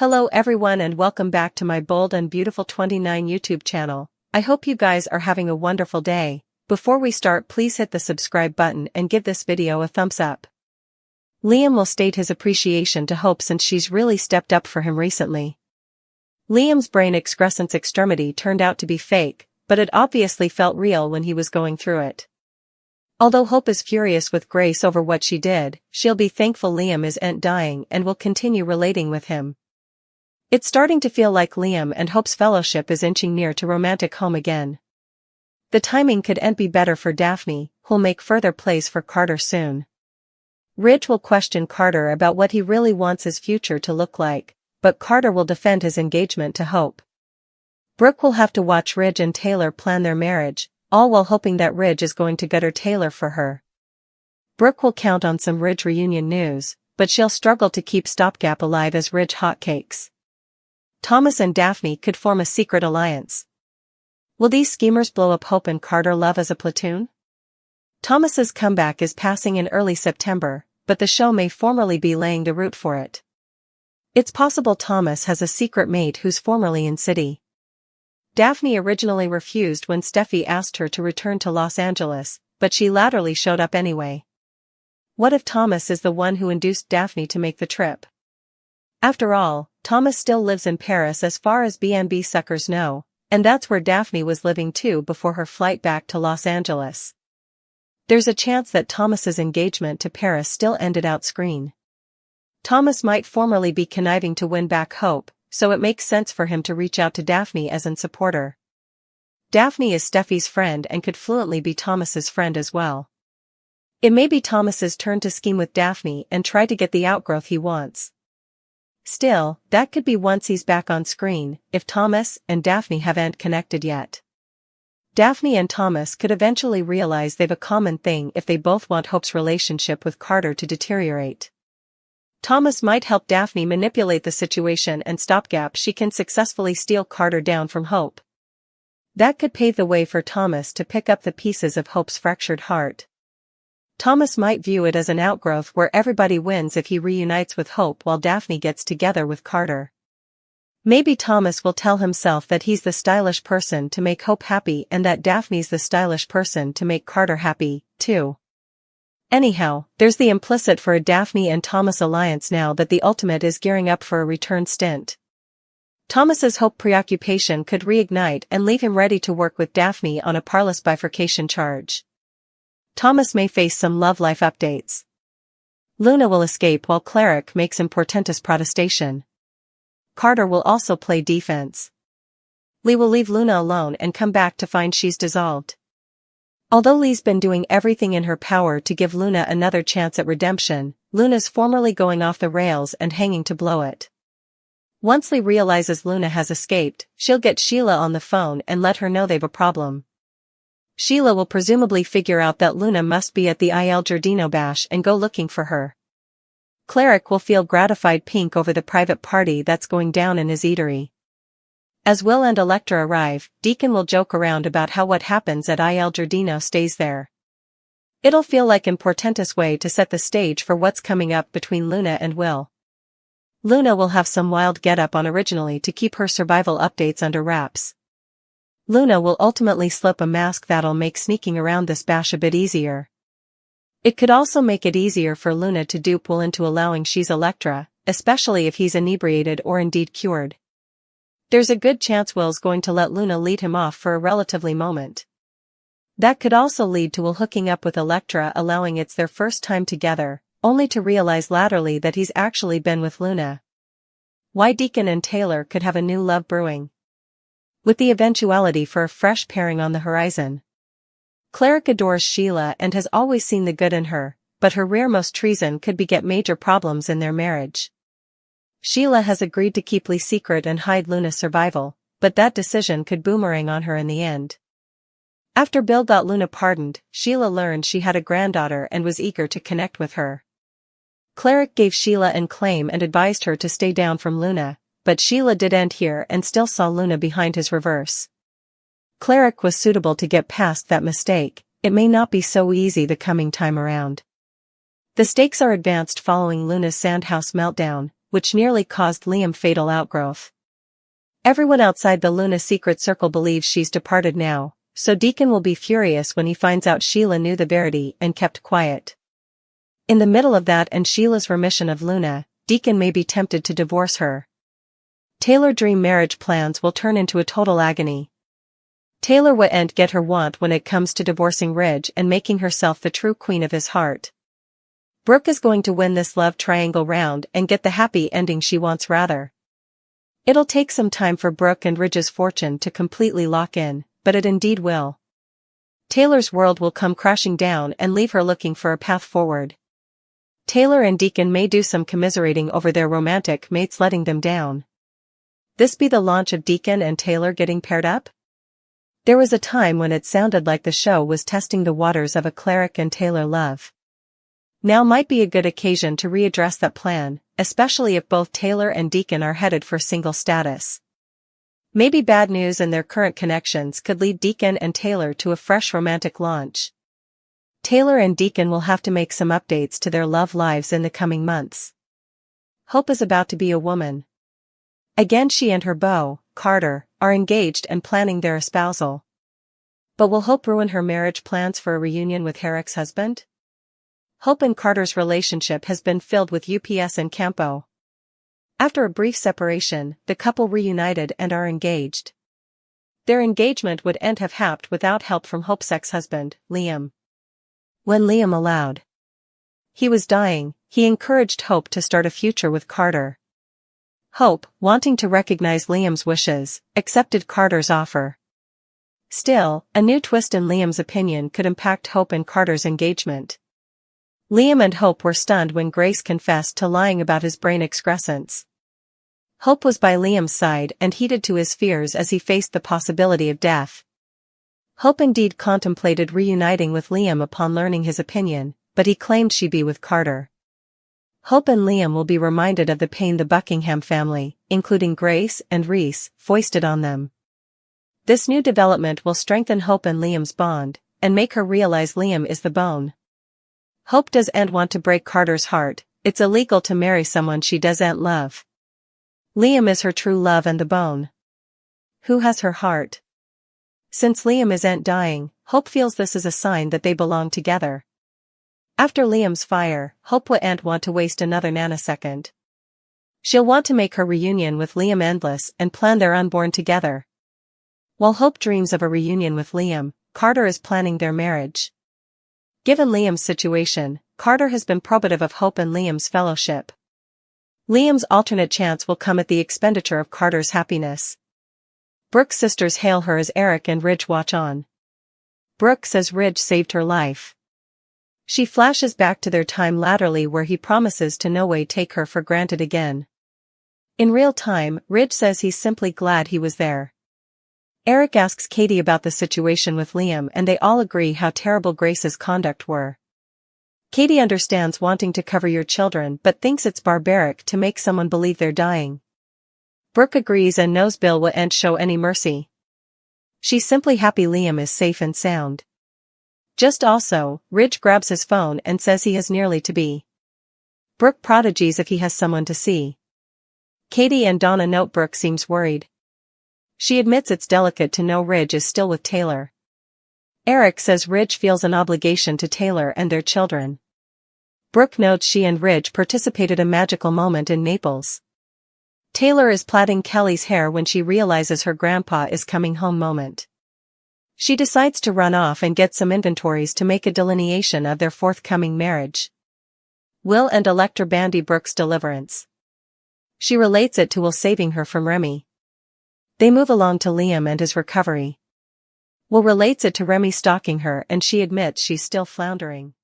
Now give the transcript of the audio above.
Hello everyone and welcome back to my Bold and Beautiful 29 YouTube channel. I hope you guys are having a wonderful day. Before we start, please hit the subscribe button and give this video a thumbs up. Liam will state his appreciation to Hope since she's really stepped up for him recently. Liam's brain excrescence extremity turned out to be fake, but it obviously felt real when he was going through it. Although Hope is furious with Grace over what she did, she'll be thankful Liam isn't dying and will continue relating with him. It's starting to feel like Liam and Hope's fellowship is inching near to romantic home again. The timing couldn't be better for Daphne, who'll make further plays for Carter soon. Ridge will question Carter about what he really wants his future to look like, but Carter will defend his engagement to Hope. Brooke will have to watch Ridge and Taylor plan their marriage, all while hoping that Ridge is going to gutter Taylor for her. Brooke will count on some Ridge reunion news, but she'll struggle to keep Stopgap alive as Ridge hotcakes. Thomas and Daphne could form a secret alliance. Will these schemers blow up Hope and Carter love as a platoon? Thomas's comeback is passing in early September, but the show may formally be laying the route for it. It's possible Thomas has a secret mate who's formerly in City. Daphne originally refused when Steffi asked her to return to Los Angeles, but she latterly showed up anyway. What if Thomas is the one who induced Daphne to make the trip? After all, Thomas still lives in Paris as far as B&B suckers know, and that's where Daphne was living too before her flight back to Los Angeles. There's a chance that Thomas's engagement to Paris still ended out screen. Thomas might formerly be conniving to win back Hope, so it makes sense for him to reach out to Daphne as an supporter. Daphne is Steffi's friend and could fluently be Thomas's friend as well. It may be Thomas's turn to scheme with Daphne and try to get the outgrowth he wants. Still, that could be once he's back on screen, if Thomas and Daphne haven't connected yet. Daphne and Thomas could eventually realize they've a common thing if they both want Hope's relationship with Carter to deteriorate. Thomas might help Daphne manipulate the situation and Stopgap she can successfully steal Carter down from Hope. That could pave the way for Thomas to pick up the pieces of Hope's fractured heart. Thomas might view it as an outgrowth where everybody wins if he reunites with Hope while Daphne gets together with Carter. Maybe Thomas will tell himself that he's the stylish person to make Hope happy and that Daphne's the stylish person to make Carter happy, too. Anyhow, there's the implicit for a Daphne and Thomas alliance now that the ultimate is gearing up for a return stint. Thomas's Hope preoccupation could reignite and leave him ready to work with Daphne on a parlous bifurcation charge. Thomas may face some love life updates. Luna will escape while Cleric makes some portentous protestation. Carter will also play defense. Lee will leave Luna alone and come back to find she's dissolved. Although Lee's been doing everything in her power to give Luna another chance at redemption, Luna's formally going off the rails and hanging to blow it. Once Lee realizes Luna has escaped, she'll get Sheila on the phone and let her know they've a problem. Sheila will presumably figure out that Luna must be at the Il Giardino bash and go looking for her. Cleric will feel gratified pink over the private party that's going down in his eatery. As Will and Electra arrive, Deacon will joke around about how what happens at Il Giardino stays there. It'll feel like a portentous way to set the stage for what's coming up between Luna and Will. Luna will have some wild getup on originally to keep her survival updates under wraps. Luna will ultimately slip a mask that'll make sneaking around this bash a bit easier. It could also make it easier for Luna to dupe Will into allowing she's Electra, especially if he's inebriated or indeed cured. There's a good chance Will's going to let Luna lead him off for a relatively moment. That could also lead to Will hooking up with Electra, allowing it's their first time together, only to realize latterly that he's actually been with Luna. Why Deacon and Taylor could have a new love brewing, with the eventuality for a fresh pairing on the horizon. Cleric adores Sheila and has always seen the good in her, but her rearmost treason could beget major problems in their marriage. Sheila has agreed to keep Lee's secret and hide Luna's survival, but that decision could boomerang on her in the end. After Bill got Luna pardoned, Sheila learned she had a granddaughter and was eager to connect with her. Cleric gave Sheila an claim and advised her to stay down from Luna, but Sheila didn't hear and still saw Luna behind his reverse. Cleric was suitable to get past that mistake. It may not be so easy the coming time around. The stakes are advanced following Luna's Sandhouse meltdown, which nearly caused Liam fatal outgrowth. Everyone outside the Luna secret circle believes she's departed now, so Deacon will be furious when he finds out Sheila knew the verity and kept quiet. In the middle of that and Sheila's remission of Luna, Deacon may be tempted to divorce her. Taylor dream marriage plans will turn into a total agony. Taylor won't get her want when it comes to divorcing Ridge and making herself the true queen of his heart. Brooke is going to win this love triangle round and get the happy ending she wants rather. It'll take some time for Brooke and Ridge's fortune to completely lock in, but it indeed will. Taylor's world will come crashing down and leave her looking for a path forward. Taylor and Deacon may do some commiserating over their romantic mates letting them down. This be the launch of Deacon and Taylor getting paired up? There was a time when it sounded like the show was testing the waters of a Cleric and Taylor love. Now might be a good occasion to readdress that plan, especially if both Taylor and Deacon are headed for single status. Maybe bad news in their current connections could lead Deacon and Taylor to a fresh romantic launch. Taylor and Deacon will have to make some updates to their love lives in the coming months. Hope is about to be a woman. Again she and her beau, Carter, are engaged and planning their espousal. But will Hope ruin her marriage plans for a reunion with her ex-husband? Hope and Carter's relationship has been filled with UPS and Campo. After a brief separation, the couple reunited and are engaged. Their engagement wouldn't have happened without help from Hope's ex-husband, Liam. When Liam allowed. He was dying, he encouraged Hope to start a future with Carter. Hope, wanting to recognize Liam's wishes, accepted Carter's offer. Still, a new twist in Liam's opinion could impact Hope and Carter's engagement. Liam and Hope were stunned when Grace confessed to lying about his brain excrescence. Hope was by Liam's side and heeded to his fears as he faced the possibility of death. Hope indeed contemplated reuniting with Liam upon learning his opinion, but he claimed she'd be with Carter. Hope and Liam will be reminded of the pain the Buckingham family, including Grace and Reese, foisted on them. This new development will strengthen Hope and Liam's bond, and make her realize Liam is the bone. Hope doesn't want to break Carter's heart, it's illegal to marry someone she doesn't love. Liam is her true love and the bone. Who has her heart? Since Liam isn't dying, Hope feels this is a sign that they belong together. After Liam's fire, Hope won't want to waste another nanosecond. She'll want to make her reunion with Liam endless and plan their unborn together. While Hope dreams of a reunion with Liam, Carter is planning their marriage. Given Liam's situation, Carter has been probative of Hope and Liam's fellowship. Liam's alternate chance will come at the expenditure of Carter's happiness. Brooke's sisters hail her as Eric and Ridge watch on. Brooke says Ridge saved her life. She flashes back to their time laterally where he promises to no way take her for granted again. In real time, Ridge says he's simply glad he was there. Eric asks Katie about the situation with Liam and they all agree how terrible Grace's conduct were. Katie understands wanting to cover your children but thinks it's barbaric to make someone believe they're dying. Brooke agrees and knows Bill won't show any mercy. She's simply happy Liam is safe and sound. Just also, Ridge grabs his phone and says he has nearly to be. Brooke prodigies if he has someone to see. Katie and Donna note Brooke seems worried. She admits it's delicate to know Ridge is still with Taylor. Eric says Ridge feels an obligation to Taylor and their children. Brooke notes she and Ridge participated in a magical moment in Naples. Taylor is plaiting Kelly's hair when she realizes her grandpa is coming home moment. She decides to run off and get some inventories to make a delineation of their forthcoming marriage. Will and Electra bandy Brooke's deliverance. She relates it to Will saving her from Remy. They move along to Liam and his recovery. Will relates it to Remy stalking her and she admits she's still floundering.